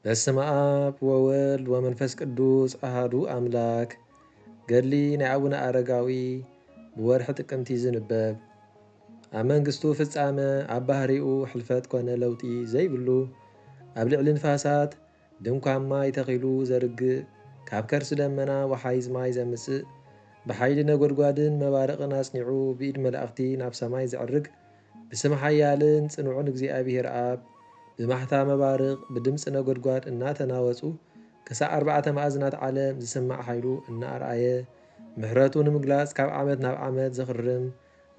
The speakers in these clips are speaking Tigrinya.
በስመ አብ ወወልድ ወመንፈስ ቅዱስ አሃዱ አምላክ። ገድሊ ናይ አቡነ አረጋዊ ብወርሒ ጥቅምቲ ዝንበብ። ኣብ መንግስቱ ፍጻመ ኣብ ባህሪኡ ሕልፈት ኮነ ለውጢ ዘይብሉ ኣብ ልዕሊ ንፋሳት ድንኳን ማይ ተኺሉ ዘርግእ ካብ ከርሲ ደመና ወሓይዝ ማይ ዘምጽእ ብሓይሊ ነጎድጓድን መባረቕን ኣጽኒዑ ብኢድ መላእኽቲ ናብ ሰማይ ዘዕርግ ብስም ሓያልን ጽኑዑን እግዚኣብሔር ኣብ ብማሕታ መባርቕ ብድምፂ ነጎድጓድ እናተናወፁ ክሳብ ኣርባዕተ ማእዝናት ዓለም ዝስማዕ ሓይሉ እናኣርኣየ ምሕረቱ ንምግላጽ ካብ ዓመት ናብ ዓመት ዘኽርም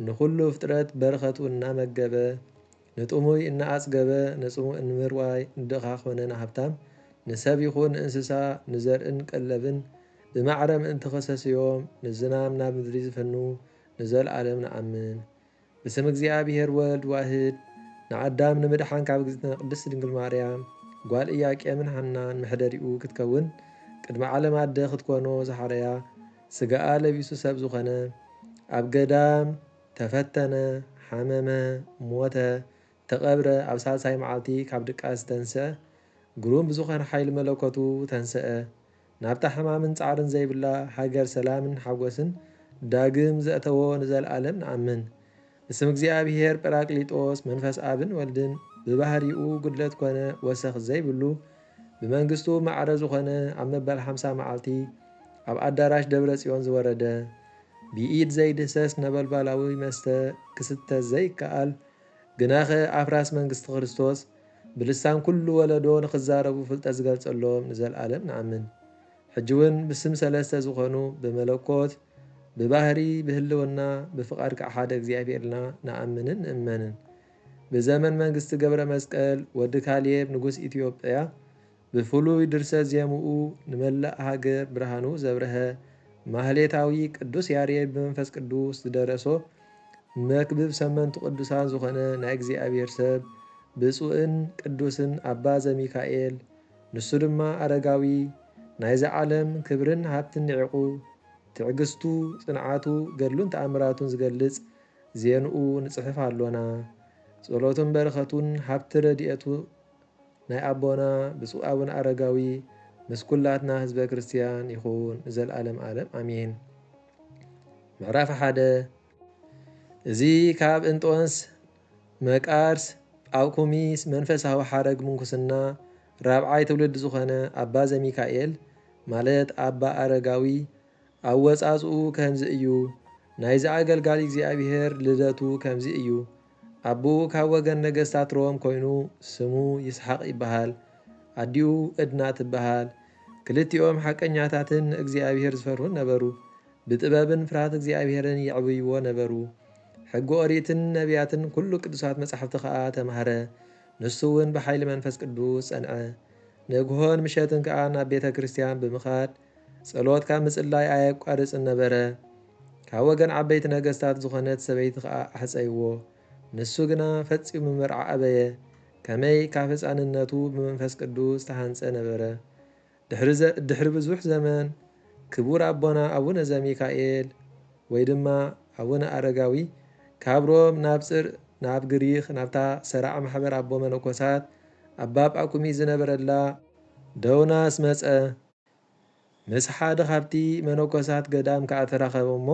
ንኹሉ ፍጥረት በረኸቱ እናመገበ ንጥሙይ እናኣጽገበ ንጽሙእ ንምርዋይ እንድኻ ኾነና ሃብታም ንሰብ ይኹን ንእንስሳ ንዘርእን ቀለብን ብማዕረ ምእንቲ ኸሰስዮም ንዝናም ናብ ምድሪ ዝፈኑ ንዘለዓለም ንኣምን። ብስም እግዚኣብሔር ወልድ ዋህድ ንዓዳም ንምድሓን ካብ ግዝእትነ ቅድስት ድንግል ማርያም ጓል ኢያቄምን ሓናን ምሕደሪኡ ክትከውን ቅድሚ ዓለም ኣደ ክትኮኖ ዝሓረያ ስጋኣ ለቢሱ ሰብ ዝኾነ ኣብ ገዳም ተፈተነ፣ ሓመመ፣ ሞተ፣ ተቐብረ ኣብ ሳልሳይ መዓልቲ ካብ ድቃስ ተንስአ ግሩም ብዝኾነ ሓይሊ መለኮቱ ተንስአ ናብታ ሕማምን ፃዕርን ዘይብላ ሃገር ሰላምን ሓጎስን ዳግም ዘእተዎ ንዘለዓለም ንኣምን። እስም እግዚኣብሔር ጰራቅሊጦስ መንፈስ አብን ወልድን ብባህሪኡ ጉድለት ኮነ ወሰኽ ዘይብሉ ብመንግስቱ ማዕረ ዝኾነ ኣብ መበል 50 መዓልቲ ኣብ ኣዳራሽ ደብረ ጽዮን ዝወረደ ብኢድ ዘይድህሰስ ነበልባላዊ መስተ ክስተ ዘይከኣል ግናኸ ኣፍራስ መንግስቲ ክርስቶስ ብልሳን ኩሉ ወለዶ ንክዛረቡ ፍልጠት ዝገልጸሎም ንዘለዓለም ንኣምን። ሕጂ እውን ብስም ሰለስተ ዝኾኑ ብመለኮት ብባህሪ ብህልውና ብፍቃድ ከዓ ሓደ እግዚኣብሔርና ንኣምንን ንእመንን። ብዘመን መንግስቲ ገብረ መስቀል ወዲ ካልየብ ንጉስ ኢትዮጵያ ብፍሉይ ድርሰት ዜሙኡ ንመላእ ሃገር ብርሃኑ ዘብርሀ ማህሌታዊ ቅዱስ ያሬድ ብመንፈስ ቅዱስ ዝደረሶ መክብብ ሰመንቱ ቅዱሳን ዝኾነ ናይ እግዚኣብሔር ሰብ ብፁዕን ቅዱስን ኣባ ዘሚካኤል ንሱ ድማ አረጋዊ ናይዚ ዓለም ክብርን ሃብትን ኒዕቁ ትዕግስቱ ጽንዓቱ ገድሉን ተኣምራቱን ዝገልጽ ዜንኡ ንጽሕፍ ኣሎና። ጸሎቱን በረኸቱን ሃብቲ ረድኤቱ ናይ ኣቦና ብፁዕ አቡነ አረጋዊ ምስ ኩላትና ህዝበ ክርስቲያን ይኹን ንዘለዓለም ዓለም ኣሜን። ምዕራፍ 1 እዚ ካብ እንጦንስ መቃርስ ጳኩሚስ መንፈሳዊ ሓረግ ምንኩስና ራብዓይ ትውልድ ዝኾነ ኣባ ዘሚካኤል ማለት ኣባ አረጋዊ ኣወጻጽኡ ከምዚ እዩ። ናይዚ ኣገልጋሊ እግዚኣብሔር ልደቱ ከምዚ እዩ። ኣቦኡ ካብ ወገን ነገስታት ሮም ኮይኑ ስሙ ይስሐቅ ይበሃል። ኣዲኡ ዕድና ትበሃል። ክልቲኦም ሓቀኛታትን እግዚአብሔር ዝፈርሁን ነበሩ። ብጥበብን ፍርሃት እግዚአብሔርን ይዕብይዎ ነበሩ። ሕጊ ኦሪትን ነቢያትን ኩሉ ቅዱሳት መጻሕፍቲ ከዓ ተምሃረ። ንሱ እውን ብሓይሊ መንፈስ ቅዱስ ጸንዐ። ንግሆን ምሸትን ከዓ ናብ ቤተ ክርስቲያን ብምኻድ ጸሎት ካብ ምጽላይ ኣየቋርጽን ነበረ። ካብ ወገን ዓበይቲ ነገስታት ዝኾነት ሰበይቲ ከዓ ኣሕፀይዎ። ንሱ ግና ፈጺሙ ምርዓ ኣበየ። ከመይ ካብ ህፃንነቱ ብመንፈስ ቅዱስ ተሃንፀ ነበረ። ድሕሪ ብዙሕ ዘመን ክቡር ኣቦና ኣቡነ ዘሚካኤል ወይ ድማ ኣቡነ አረጋዊ ካብ ሮም ናብ ጽር ናብ ግሪኽ ናብታ ሰራዕ ማሕበር ኣቦ መነኮሳት ኣባ ጳኩሚስ ዝነበረላ ደውናስ መፀ። ምስ ሓደ ካብቲ መነኮሳት ገዳም ከዓ ተራኸቦ እሞ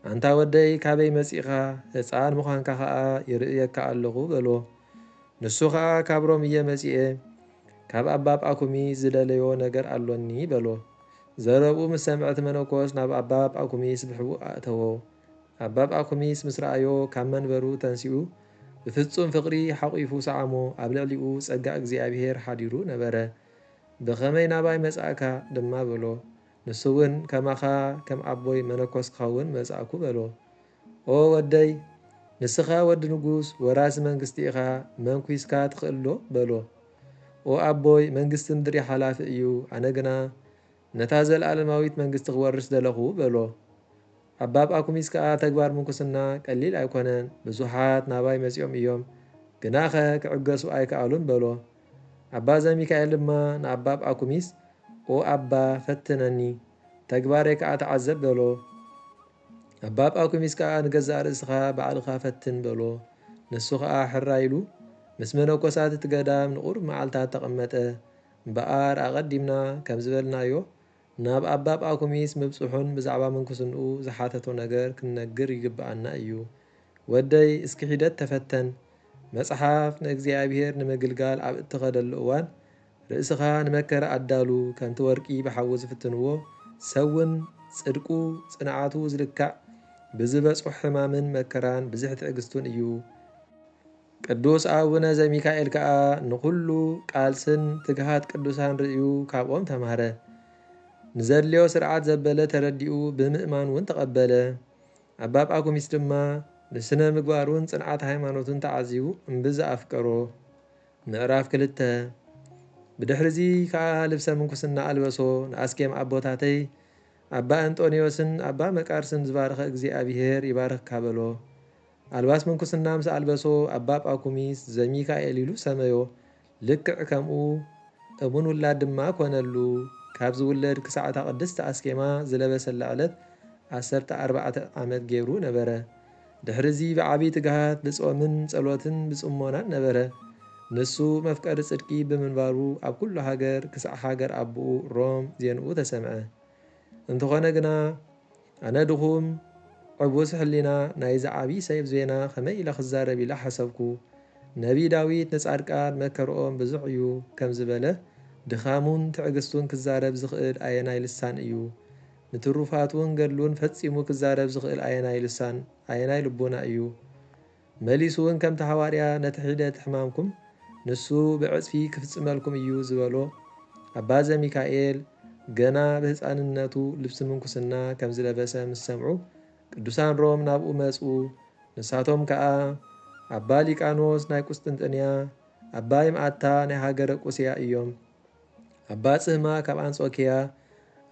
አንታ ወደይ ካበይ መጺኻ ህፃን ምዃንካ ከዓ ይርእየካ ኣለኹ በሎ። ንሱ ከዓ ካብ ሮም እየ መጺአ ካብ ኣባ ጳኩሚስ ዝደለዮ ነገር ኣሎኒ በሎ። ዘረብኡ ምስ ሰምዕቲ መነኮስ ናብ ኣባ ጳኩሚስ ብሕቡእ ኣእተዎ። ኣባ ጳኩሚስ ምስ ረኣዮ ካብ መንበሩ ተንሲኡ ብፍጹም ፍቕሪ ሓቑፉ ሰዓሞ። ኣብ ልዕሊኡ ጸጋ እግዚኣብሔር ሓዲሩ ነበረ። ብኸመይ ናባይ መጻእካ ድማ በሎ። ንሱ እውን ከማኻ ከም ኣቦይ መነኮስ ክኸውን መጻእኩ በሎ። ኦ ወደይ ንስኻ ወዲ ንጉስ ወራሲ መንግስቲ ኢኻ መንኩስካ ትኽእሎ በሎ። ኦ ኣቦይ መንግስቲ ምድሪ ሓላፊ እዩ፣ ኣነ ግና ነታ ዘለኣለማዊት መንግስቲ ክወርስ ዘለኹ በሎ። ኣባ ጳኩሚስ ከዓ ተግባር ምንኩስና ቀሊል ኣይኮነን። ብዙሓት ናባይ መጺኦም እዮም፣ ግናኸ ክዕገሱ ኣይከኣሉን በሎ። ኣባ ዘሚካኤል ድማ ንኣባ ጳኩሚስ ኦ ኣባ ፈትነኒ ተግባረይ ከዓ ተዓዘብ በሎ። ኣባ ጳኩሚስ ከዓ ንገዛእ ርእስኻ ባዕልኻ ፈትን በሎ። ንሱ ከዓ ሕራ ኢሉ ምስ መነኮሳት እቲ ገዳም ንቑሩብ መዓልታት ተቐመጠ። እምበኣር ኣቐዲምና ከም ዝበልናዮ ናብ ኣባ ጳኩሚስ ምብፅሑን ብዛዕባ ምንኩስንኡ ዝሓተቶ ነገር ክንነግር ይግብኣና እዩ። ወደይ እስኪ ሒደት ተፈተን መጽሓፍ ንእግዚኣብሔር ንምግልጋል ኣብ እትኸደሉ እዋን ርእስኻ ንመከራ ኣዳሉ ከምቲ ወርቂ ብሓዊ ዝፍትንዎ ሰውን ጽድቁ ጽንዓቱ ዝልካዕ ብዝበጽሑ ሕማምን መከራን ብዙሕ ትዕግስቱን እዩ። ቅዱስ አቡነ ዘሚካኤል ከዓ ንኩሉ ቃልስን ትግሃት ቅዱሳን ርእዩ ካብኦም ተማሃረ። ንዘድልዮ ስርዓት ዘበለ ተረዲኡ ብምእማን እውን ተቐበለ። ኣባ ጳኩሚስ ድማ ንስነ ምግባሩን ጽንዓት ሃይማኖቱን ተዓዚቡ እምብዛ ኣፍቀሮ። ምዕራፍ 2 ብድሕሪዚ ከዓ ልብሰ ምንኩስና ኣልበሶ ንኣስኬም ኣቦታተይ ኣባ አንጦኒዮስን ኣባ መቃርስን ዝባረኸ እግዚኣብሔር ይባርኽካ በሎ። ኣልባስ ምንኩስና ምስ ኣልበሶ ኣባ ጳኩሚስ ዘሚካኤል ኢሉ ሰመዮ። ልክዕ ከምኡ እሙን ውላድ ድማ ኮነሉ። ካብ ዝውለድ ክሳዕታ ቅድስቲ ኣስኬማ ዝለበሰላ ዕለት 14 ዓመት ገይሩ ነበረ። ድሕሪዚ ብዓብይ ትግሃት ብጾምን ጸሎትን ብጽሞናን ነበረ። ንሱ መፍቀሪ ጽድቂ ብምንባሩ ኣብ ኩሉ ሃገር ክሳዕ ሃገር ኣቦኡ ሮም ዜንኡ ተሰምዐ። እንተኾነ ግና ኣነ ድኹም ዕቡስ ሕሊና ናይዚ ዓብይ ሰይፍ ዜና ከመይ ኢለ ክዛረብ ኢላ ሓሰብኩ። ነቢ ዳዊት ንጻድቃን መከርኦም ብዙሕ እዩ ከም ዝበለ ድኻሙን ትዕግስቱን ክዛረብ ዝኽእል ኣየናይ ልሳን እዩ? ንትሩፋቱን ገድሉን ፈጺሙ ክዛረብ ዝኽእል ኣየናይ ልሳን ኣየናይ ልቦና እዩ? መሊሱ እውን ከምቲ ሃዋርያ ነቲ ሒደት ሕማምኩም ንሱ ብዕፅፊ ክፍጽመልኩም እዩ ዝበሎ ኣባ ዘሚካኤል ገና ብህፃንነቱ ልብሲ ምንኩስና ከም ዝለበሰ ምስ ሰምዑ ቅዱሳን ሮም ናብኡ መፁ። ንሳቶም ከዓ ኣባ ሊቃኖስ ናይ ቁስጥንጥንያ፣ ኣባ ይምዓታ ናይ ሃገረ ቁስያ እዮም። ኣባ ጽህማ ካብ አንጾኪያ፣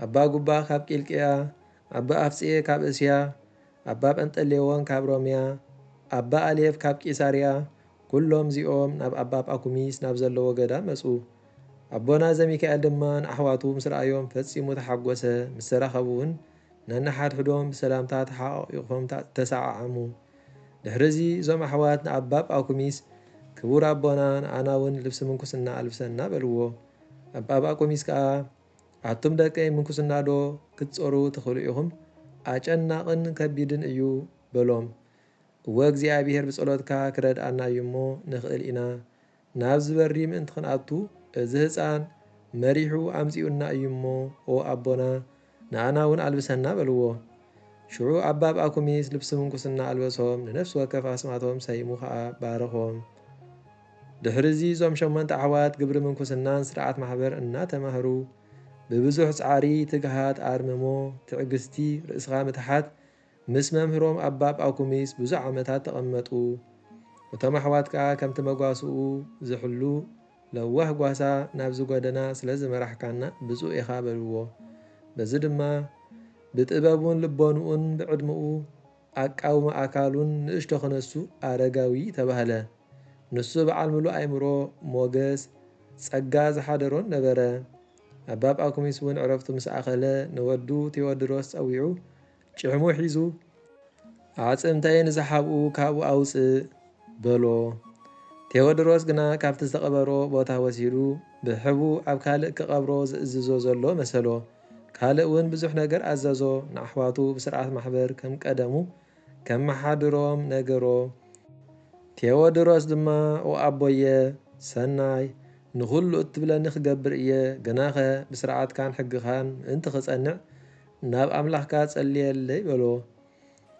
ኣባ ጉባ ካብ ቂልቅያ፣ ኣባ ኣፍጽየ ካብ እስያ፣ ኣባ ጰንጠሌዎን ካብ ሮምያ፣ ኣባ ኣሌፍ ካብ ቂሳርያ፣ ኩሎም እዚኦም ናብ ኣባ ጳኩሚስ ናብ ዘለዎ ገዳም መፁ። ኣቦና ዘሚካኤል ድማ ንኣሕዋቱ ምስ ረኣዮም ፈጺሙ ተሓጐሰ። ምስ ተራኸቡ እውን ነናሓድሕዶም ብሰላምታ ተሓቋቂፎም ተሰዓዓሙ። ድሕሪዚ እዞም ኣሕዋት ንኣባ ጳኩሚስ ክቡር ኣቦና ንኣና እውን ልብሲ ምንኩስና ኣልብሰና በልዎ። ኣባ ጳኩሚስ ከዓ ኣቱም ደቀይ ምንኩስና ዶ ክትጾሩ ትኽእሉ ኢኹም? ኣጨናቕን ከቢድን እዩ በሎም። እወ እግዚኣብሔር ብጸሎትካ ክረድኣና እዩ እሞ ንኽእል ኢና። ናብ ዝበሪ ምእንቲ ክንኣቱ እዚ ህፃን መሪሑ ኣምፂኡና እዩ እሞ ኦ ኣቦና ንኣና እውን ኣልብሰና በልዎ። ሽዑ ኣባ ጳኩሚስ ልብሲ ምንኩስና ኣልበሶም ንነፍሲ ወከፍ ኣስማቶም ሰይሙ ከዓ ባረኾም። ድሕሪዚ እዞም 8 ኣሕዋት ግብሪ ምንኩስናን ስርዓት ማሕበር እናተማህሩ ብብዙሕ ፃዕሪ ትግሃት ኣርምሞ ትዕግስቲ ርእስኻ ምትሓት ምስ መምህሮም ኣባ ጳኩሚስ ብዙሕ ዓመታት ተቐመጡ። እቶም ኣሕዋት ከዓ ከምቲ መጓስኡ ዝሕሉ ለዋህ ጓሳ ናብዚ ጎደና ስለ ዝመራሕካና ብፁዕ ኢኻ በልዎ። በዚ ድማ ብጥበቡን ልቦንኡን ብዕድምኡ ኣቃውማ ኣካሉን ንእሽቶ ክነሱ ኣረጋዊ ተባህለ። ንሱ በዓል ምሉእ ኣእምሮ ሞገስ ጸጋ ዝሓደሮን ነበረ። ኣባ ጳኩሚስ እውን ዕረፍቱ ምስ ኣኸለ ንወዱ ቴዎድሮስ ጸዊዑ ጭሕሙ ሒዙ ኣጽምተይ ንዝሓብኡ ካብኡ ኣውፅእ በሎ። ቴዎድሮስ ግና ካብቲ ዝተቐበሮ ቦታ ወሲዱ ብሕቡ ኣብ ካልእ ክቐብሮ ዝእዝዞ ዘሎ መሰሎ። ካልእ እውን ብዙሕ ነገር ኣዘዞ። ንኣሕዋቱ ብስርዓት ማሕበር ከም ቀደሙ ከም መሓድሮም ነገሮ። ቴዎድሮስ ድማ ኦ ኣቦየ ሰናይ ንኹሉ እትብለኒ ክገብር እየ፣ ግናኸ ብስርዓትካን ሕግኻን ምእንቲ ክጸንዕ ናብ ኣምላኽካ ጸልየለይ በሎ።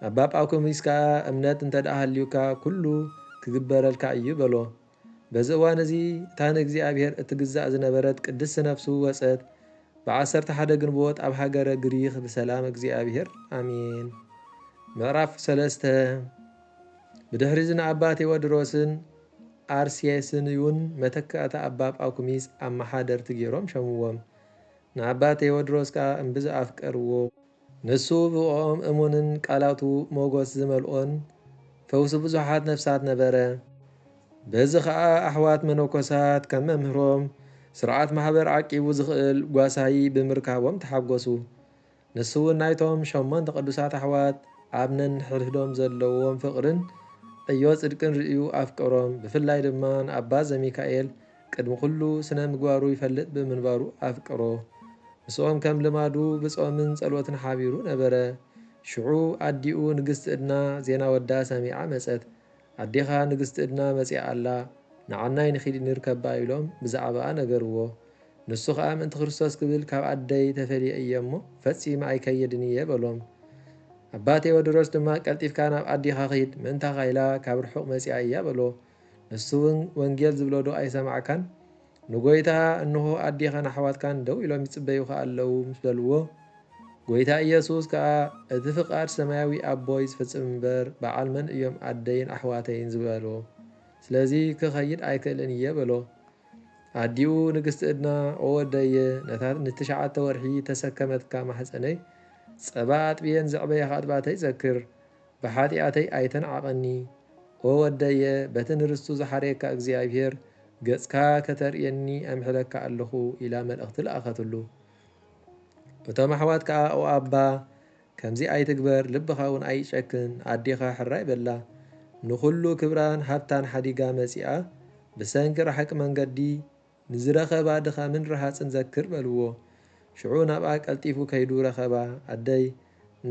ኣባ ጳኩሚስ ከዓ እምነት እንተ ደኣ ሃልዩካ ኩሉ ክግበረልካ እዩ በሎ። በዚ እዋን እዚ እታ ንእግዚኣብሔር እትግዛእ ዝነበረት ቅድስቲ ነፍሱ ወፀት። ብ11 ግንቦት ኣብ ሃገረ ግሪኽ ብሰላም እግዚኣብሔር ኣሜን። ምዕራፍ 3 ብድሕሪዚ ንኣባ ቴዎድሮስን ኣርሴስን እውን መተካእታ ኣባ ጳኩሚስ ኣመሓደርቲ ገይሮም ሸምዎም። ንኣባ ቴዎድሮስ ከዓ እምብዛ ኣፍቀርዎ። ንሱ ብኦም እሙንን ቃላቱ ሞጎስ ዝመልኦን ፈውሲ ብዙሓት ነፍሳት ነበረ። በዚ ከዓ ኣሕዋት መነኮሳት ከም መምህሮም ስርዓት ማሕበር ዓቂቡ ዝኽእል ጓሳይ ብምርካቦም ተሓጐሱ። ንሱ እውን ናይቶም 8 ቅዱሳት ኣሕዋት ኣብ ነንሕድሕዶም ዘለዎም ፍቕርን ዕዮ ጽድቅን ርእዩ ኣፍቀሮም። ብፍላይ ድማ ንኣባ ዘሚካኤል ቅድሚ ኩሉ ስነ ምግባሩ ይፈልጥ ብምንባሩ ኣፍቅሮ ምስኦም ከም ልማዱ ብጾምን ጸሎትን ሓቢሩ ነበረ። ሽዑ ኣዲኡ ንግስቲ ዕድና ዜና ወዳ ሰሚዓ መጸት። ኣዴኻ ንግስቲ ዕድና መጺኣ ኣላ ንዓናይ ንኺድ ንርከባ ኢሎም ብዛዕባኣ ነገርዎ። ንሱ ከዓ ምእንቲ ክርስቶስ ክብል ካብ ኣደይ ተፈልየ እየ እሞ ፈጺመ ኣይከይድን እየ በሎም። ኣባ ቴዎድሮስ ድማ ቀልጢፍካ ናብ ኣዲኻ ኺድ ምእንታኻ ኢላ ካብ ርሑቕ መጺኣ እያ በሎ። ንሱ እውን ወንጌል ዝብሎዶ ኣይሰማዕካን ንጎይታ እንሆ ኣዴኻን ኣሕዋትካን ደው ኢሎም ይጽበዩኻ ኣለዉ ምስ በልዎ ጎይታ ኢየሱስ ከዓ እቲ ፍቓድ ሰማያዊ ኣቦይ ዝፍጽም እምበር በዓል መን እዮም ኣደይን ኣሕዋተይን ዝበሎ ስለዚ ክኸይድ ኣይክእልን እየ በሎ። ኣዲኡ ንግስቲ ዕድና ኦ ወደየ ነታ ን9 ወርሒ ተሰከመትካ ማሕፀነይ ጸባ ኣጥብየን ዘዕበየኻ ኣጥባተይ ዘክር ብሓጢኣተይ ኣይተንዓቐኒ ኦ ወደየ በቲ ንርስቱ ዝሓረየካ እግዚኣብሔር ገጽካ ከተርእየኒ ኣምሕለካ ኣለኹ ኢላ መልእኽቲ ለኣኸትሉ። እቶም ኣሕዋት ከዓ ኦ ኣባ ከምዚ ኣይትግበር ልብኻ እውን ኣይጨክን ኣዴኻ ሕራይ በላ ንኹሉ ክብራን ሃብታን ሓዲጋ መጺኣ ብሰንኪ ረሓቂ መንገዲ ንዝረኸባ ድኻምን ረሃፅን ዘክር በልዎ። ሽዑ ናብኣ ቀልጢፉ ከይዱ ረኸባ ኣደይ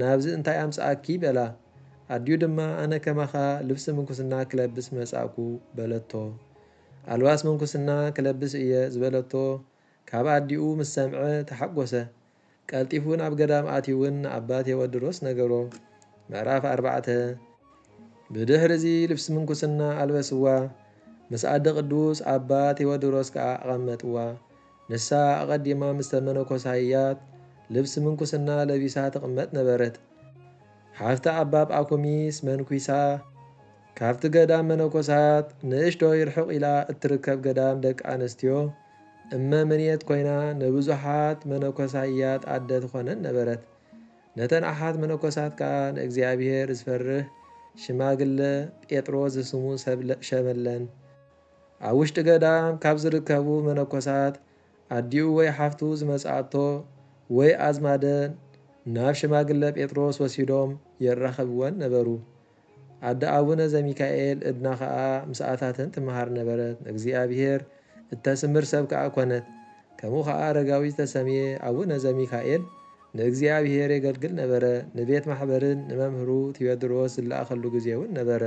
ናብዚ እንታይ ኣምጽኣኪ በላ። ኣድዩ ድማ ኣነ ከማኻ ልብሲ ምንኩስና ክለብስ መጻእኩ በለቶ። ኣልባስ ምንኩስና ክለብስ እየ ዝበለቶ ካብ ኣዲኡ ምስ ሰምዐ ተሓጐሰ። ቀልጢፉ ናብ ገዳም ኣትዩውን ኣባ ቴዎድሮስ ነገሮ። ምዕራፍ 4 ብድሕሪ እዚ ልብሲ ምንኩስና ኣልበስዋ ምስ ኣደ ቅዱስ ኣባ ቴዎድሮስ ከዓ ኣቐመጥዋ። ንሳ ኣቐዲማ ምስ ተመነኮሳያት ልብሲ ምንኩስና ለቢሳ ትቕመጥ ነበረት። ሓፍቲ ኣባ ጳኩሚስ መንኩሳ ካብቲ ገዳም መነኮሳት ንእሽቶይ ርሕቕ ኢላ እትርከብ ገዳም ደቂ ኣንስትዮ እመ ምንየት ኮይና ንብዙሓት መነኮሳያት ኣደ ትኾነን ነበረት። ነተን ኣሓት መነኮሳት ከዓ ንእግዚኣብሔር ዝፈርህ ሽማግለ ጴጥሮስ ዝስሙ ሰብ ሸመለን። ኣብ ውሽጢ ገዳም ካብ ዝርከቡ መነኮሳት ኣዲኡ ወይ ሓፍቱ ዝመጽኣቶ ወይ ኣዝማደን ናብ ሽማግለ ጴጥሮስ ወሲዶም የራኸብወን ነበሩ። ኣደ ኣቡነ ዘሚካኤል ዕድና ከዓ ምስኣታተን ትመሃር ነበረት። እግዚኣብሔር እተስምር ሰብ ከዓ ኮነት። ከምኡ ከዓ ኣረጋዊ ዝተሰምየ ኣቡነ ዘሚካኤል ንእግዚኣብሔር የገልግል ነበረ። ንቤት ማሕበርን ንመምህሩ ቴዎድሮስ ዝለኣኸሉ ጊዜ እውን ነበረ።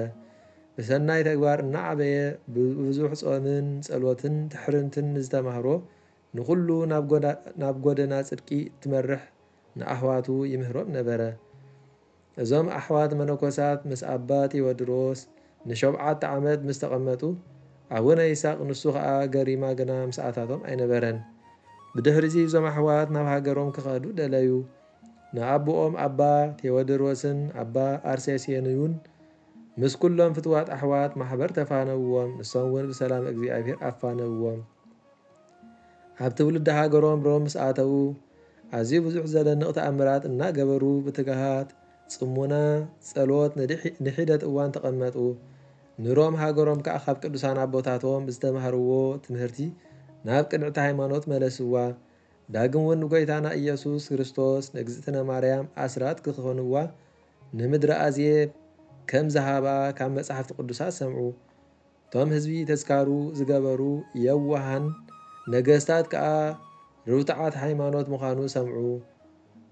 ብሰናይ ተግባር እናዓበየ ብብዙሕ ጾምን ጸሎትን ትሕርንትን ዝተማህሮ ንኹሉ ናብ ጎደና ጽድቂ ትመርሕ ንኣሕዋቱ ይምህሮም ነበረ። እዞም ኣሕዋት መነኮሳት ምስ ኣባ ቴዎድሮስ ን7 ዓመት ምስ ተቐመጡ ኣቡነ ይስሐቅ ንሱ ከዓ ገሪማ ግና ምስኣታቶም ኣይነበረን። ብድሕሪ እዚ እዞም ኣሕዋት ናብ ሃገሮም ክኸዱ ደለዩ። ንኣቦኦም ኣባ ቴዎድሮስን ኣባ ኣርሴስዮንን ምስ ኩሎም ፍትዋት ኣሕዋት ማሕበር ተፋነውዎም። ንሶም እውን ብሰላም እግዚኣብሔር ኣፋነውዎም። ኣብ ትውልዲ ሃገሮም ሮም ምስ ኣተዉ ኣዝዩ ብዙሕ ዘደንቕ ተኣምራት እናገበሩ ብትግሃት ጽሙና ጸሎት ንሒደት እዋን ተቐመጡ። ንሮም ሃገሮም ከዓ ካብ ቅዱሳን ኣቦታቶም ብዝተምሃርዎ ትምህርቲ ናብ ቅንዕቲ ሃይማኖት መለስዋ። ዳግም እውን ንጎይታና ኢየሱስ ክርስቶስ ንእግዝእትነ ማርያም ኣስራት ክኾንዋ ንምድሪ ኣዝየብ ከም ዝሃባ ካብ መጻሕፍቲ ቅዱሳት ሰምዑ። እቶም ህዝቢ ተዝካሩ ዝገበሩ የዋሃን ነገስታት ከዓ ርቱዓት ሃይማኖት ምዃኑ ሰምዑ።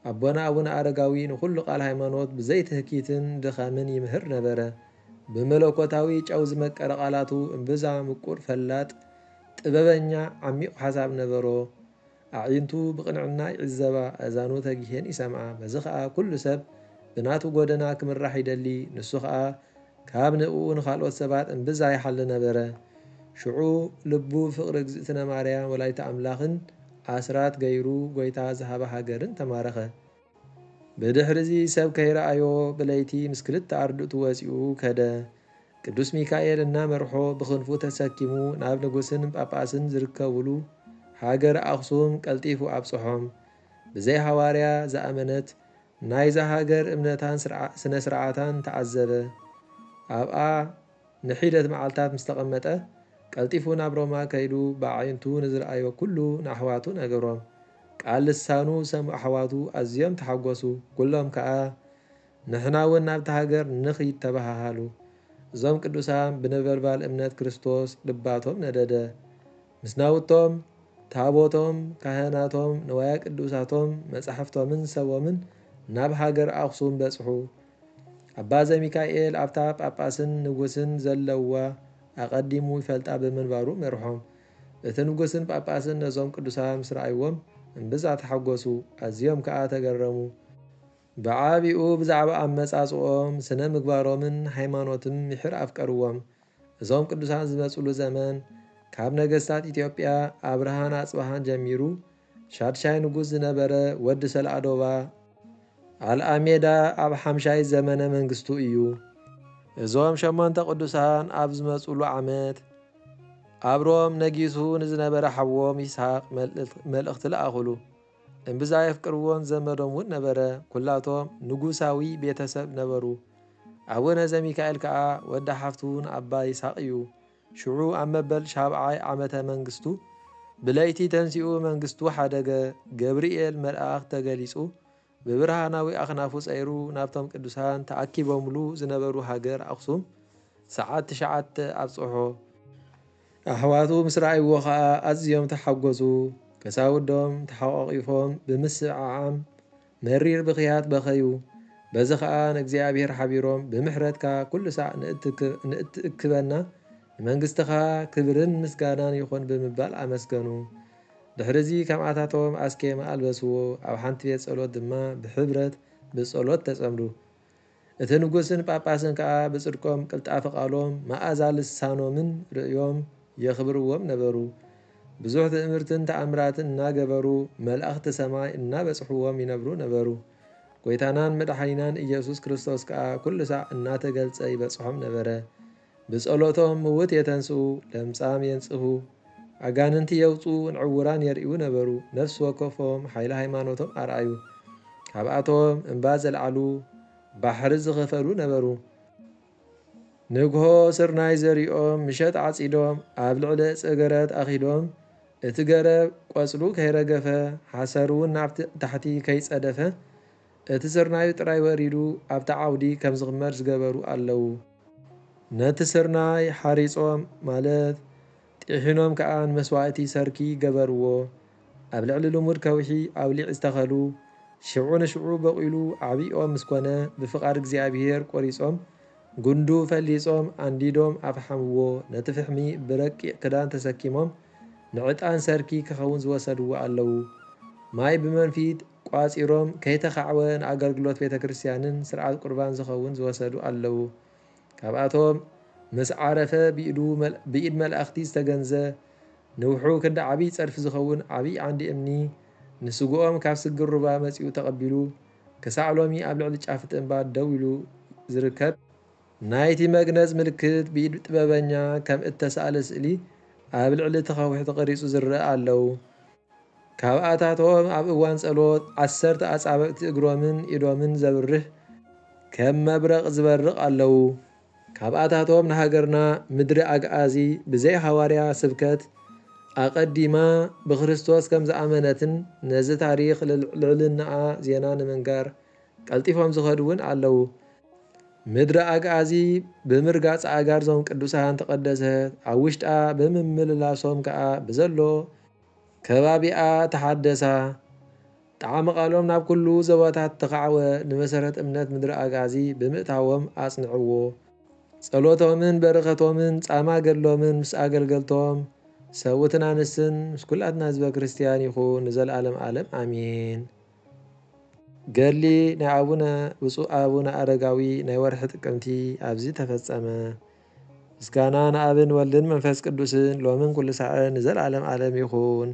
ኣቦና ኣቡነ ኣረጋዊ ንኹሉ ቃል ሃይማኖት ብዘይትህኪትን ድኻምን ይምህር ነበረ። ብመለኮታዊ ጨው ዝመቀረ ቃላቱ እምብዛ ምቁር ፈላጥ ጥበበኛ ዓሚቕ ሓሳብ ነበሮ። ኣዒንቱ ብቕንዕና ይዕዘባ እዛኑ ተጊሄን ይሰምዓ። በዚ ከዓ ኩሉ ሰብ ብናቱ ጎደና ክምራሕ ይደሊ። ንሱ ከዓ ካብ ንዕኡ ንኻልኦት ሰባት እምብዛ ይሓሊ ነበረ። ሽዑ ልቡ ፍቕሪ እግዝእትነ ማርያም ወላዲተ ኣምላኽን ኣስራት ገይሩ ጎይታ ዝሃባ ሃገርን ተማረኸ። ብድሕሪ እዚ ሰብ ከይረኣዮ ብለይቲ ምስ ክልተ ኣርድእቱ ወፂኡ ከደ። ቅዱስ ሚካኤል እናመርሖ ብክንፉ ተሰኪሙ ናብ ንጉስን ጳጳስን ዝርከቡሉ ሃገር ኣኽሱም ቀልጢፉ ኣብጽሖም። ብዘይ ሃዋርያ ዝኣመነት ናይዛ ሃገር እምነታን ስነ ስርዓታን ተዓዘበ። ኣብኣ ንሒደት መዓልታት ምስ ተቐመጠ ቀልጢፉ ናብ ሮማ ከይዱ ብኣዒንቱ ንዝረኣዮ ኩሉ ንኣሕዋቱ ነገሮም። ቃል ልሳኑ ሰምዑ ኣሕዋቱ ኣዝዮም ተሓጐሱ። ኩሎም ከዓ ንሕና እውን ናብቲ ሃገር ንኽይድ ተባሃሃሉ። እዞም ቅዱሳን ብነበልባል እምነት ክርስቶስ ልባቶም ነደደ። ምስ ናውቶም ታቦቶም ካህናቶም ንዋያ ቅዱሳቶም መጻሕፍቶምን ሰቦምን ናብ ሃገር ኣኽሱም በጽሑ። ኣባ ዘሚካኤል ኣብታ ጳጳስን ንጉስን ዘለዋ ኣቐዲሙ ይፈልጣ ብምንባሩ መርሖም። እቲ ንጉስን ጳጳስን ነዞም ቅዱሳን ምስ ረኣይዎም እምብዛ ተሓጐሱ፣ ኣዝዮም ከዓ ተገረሙ። ብዓቢኡ ብዛዕባ ኣመጻጽኦም ስነ ምግባሮምን ሃይማኖትን ምሕር ኣፍቀርዎም። እዞም ቅዱሳን ዝመጽሉ ዘመን ካብ ነገሥታት ኢትዮጵያ ኣብርሃን ኣጽብሃን ጀሚሩ ሻድሻይ ንጉስ ዝነበረ ወዲ ሰልኣዶባ ኣልኣሜዳ ኣብ ሓምሻይ ዘመነ መንግስቱ እዩ። እዞም 8 ቅዱሳን ኣብ ዝመጽሉ ዓመት ኣብ ሮም ነጊሱ ንዝነበረ ሓዎም ይስሐቅ መልእኽቲ ለኣኹሉ። እምብዛ የፍቅርዎን ዘመዶም እውን ነበረ። ኩላቶም ንጉሳዊ ቤተሰብ ነበሩ። ኣቡነ ዘሚካኤል ከዓ ወዲ ሓፍቱን ኣባ ይስሐቅ እዩ። ሽዑ ኣብ መበል 7ይ ዓመተ መንግስቱ ብለይቲ ተንሲኡ መንግስቱ ሓደገ። ገብርኤል መልኣኽ ተገሊጹ ብብርሃናዊ ኣኽናፉ ጸይሩ ናብቶም ቅዱሳን ተኣኪቦምሉ ዝነበሩ ሃገር ኣኽሱም ሰዓት 9 ኣብጽሖ። ኣሕዋቱ ምስ ረኣይዎ ከዓ ኣዝዮም ተሓጐሱ። ከሳውዶም ተሓቋቒፎም ብምስዓዓም መሪር ብኽያት በኸዩ። በዚ ከዓ ንእግዚኣብሔር ሓቢሮም ብምሕረትካ ኩሉ ሳዕ ንእትእክበና ንመንግሥትኻ ክብርን ምስጋናን ይኹን ብምባል ኣመስገኑ። ድሕሪዚ ከምኣታቶም ኣስኬማ ኣልበስዎ። ኣብ ሓንቲ ቤት ጸሎት ድማ ብሕብረት ብጸሎት ተጸምዱ። እቲ ንጉስን ጳጳስን ከዓ ብጽድቆም ቅልጣፈ ቃሎም መኣዛ ልሳኖምን ርእዮም የኽብርዎም ነበሩ። ብዙሕ ትእምርትን ተኣምራትን እናገበሩ መላእኽቲ ሰማይ እናበጽሕዎም ይነብሩ ነበሩ። ጐይታናን መድኃኒናን ኢየሱስ ክርስቶስ ከዓ ኩሉ ሳዕ እናተገልጸ ይበጽሖም ነበረ። ብጸሎቶም ምውት የተንስኡ፣ ለምጻም የንጽሁ፣ ኣጋንንቲ የውፁ፣ ንዕውራን የርእዩ ነበሩ። ነፍሲ ወከፎም ሓይሊ ሃይማኖቶም ኣርኣዩ። ካብኣቶም እምባ ዘለዓሉ፣ ባሕሪ ዝኸፈሉ ነበሩ። ንግሆ ስርናይ ዘሪኦም ምሸት ዓጺዶም ኣብ ልዕሊ ዕፀ-ገረድ ኣኺዶም እቲ ገረብ ቆጽሉ ከይረገፈ ሓሰር እውን ናብ ታሕቲ ከይጸደፈ እቲ ስርናዩ ጥራይ ወሪዱ ኣብቲ ዓውዲ ከም ዝኽመር ዝገበሩ ኣለዉ። ነቲ ስርናይ ሓሪጾም ማለት ጢሒኖም ከዓ ንመስዋእቲ ሰርኪ ገበርዎ። ኣብ ልዕሊ ልሙድ ከውሒ ኣውሊዕ ዝተኸሉ ሽዑ ንሽዑ በቂሉ ዓብይ ኦም ምስ ኮነ ብፍቓድ እግዚኣብሔር ቆሪጾም ጉንዱ ፈሊጾም ኣንዲዶም ኣፍሓምዎ። ነቲ ፍሕሚ ብረቂቕ ክዳን ተሰኪሞም ንዕጣን ሰርኪ ክኸውን ዝወሰድዎ ኣለዉ። ማይ ብመንፊት ቋጺሮም ከይተኻዕወ ንኣገልግሎት ቤተ ክርስቲያንን ስርዓት ቁርባን ዝኸውን ዝወሰዱ ኣለዉ። ካብኣቶም ምስ ዓረፈ ብኢድ መላእኽቲ ዝተገንዘ ንውሑ ክንዲ ዓብይ ጸድፊ ዝኸውን ዓብይ ዓንዲ እምኒ ንስግኦም ካብ ስግር ሩባ መጺኡ ተቐቢሉ ክሳዕ ሎሚ ኣብ ልዕሊ ጫፍ እቲ እምባ ደው ኢሉ ዝርከብ ናይቲ መግነዝ ምልክት ብኢድ ጥበበኛ ከም እተሰኣለ ስእሊ ኣብ ልዕሊ እቲ ኸውሒ ተቐሪጹ ዝርአ ኣለዉ። ካብኣታቶም ኣብ እዋን ጸሎት 10 ኣጻብዕቲ እግሮምን ኢዶምን ዘብርህ ከም መብረቕ ዝበርቕ ኣለዉ። ካብኣታቶም ንሃገርና ምድሪ ኣግኣዚ ብዘይ ሃዋርያ ስብከት ኣቐዲማ ብክርስቶስ ከም ዝኣመነትን ነዚ ታሪኽ ልዕልናኣ ዜና ንምንጋር ቀልጢፎም ዝኸዱ እውን ኣለዉ። ምድሪ ኣግኣዚ ብምርጋጽ ኣጋር ዞም ቅዱሳን ተቐደሰት። ኣብ ውሽጣ ብምምልላሶም ከዓ ብዘሎ ከባቢኣ ተሓደሳ። ጣዕሚ ቃሎም ናብ ኩሉ ዞባታት ተኻዕወ። ንመሰረት እምነት ምድሪ ኣግኣዚ ብምእታዎም ኣጽንዕዎ። ጸሎቶምን በረኸቶምን ጻማ ገድሎምን ምስ ኣገልገልቶም ሰውትን ኣንስትን ምስ ኩላትና ህዝበ ክርስቲያን ይኹን ንዘለኣለም ዓለም ኣሜን። ገድሊ ናይ ኣቡነ ብፁዕ ኣቡነ ኣረጋዊ ናይ ወርሒ ጥቅምቲ ኣብዚ ተፈጸመ። ምስጋና ንኣብን ወልድን መንፈስ ቅዱስን ሎምን ኩሉ ሰዓት ንዘለኣለም ዓለም ይኹን።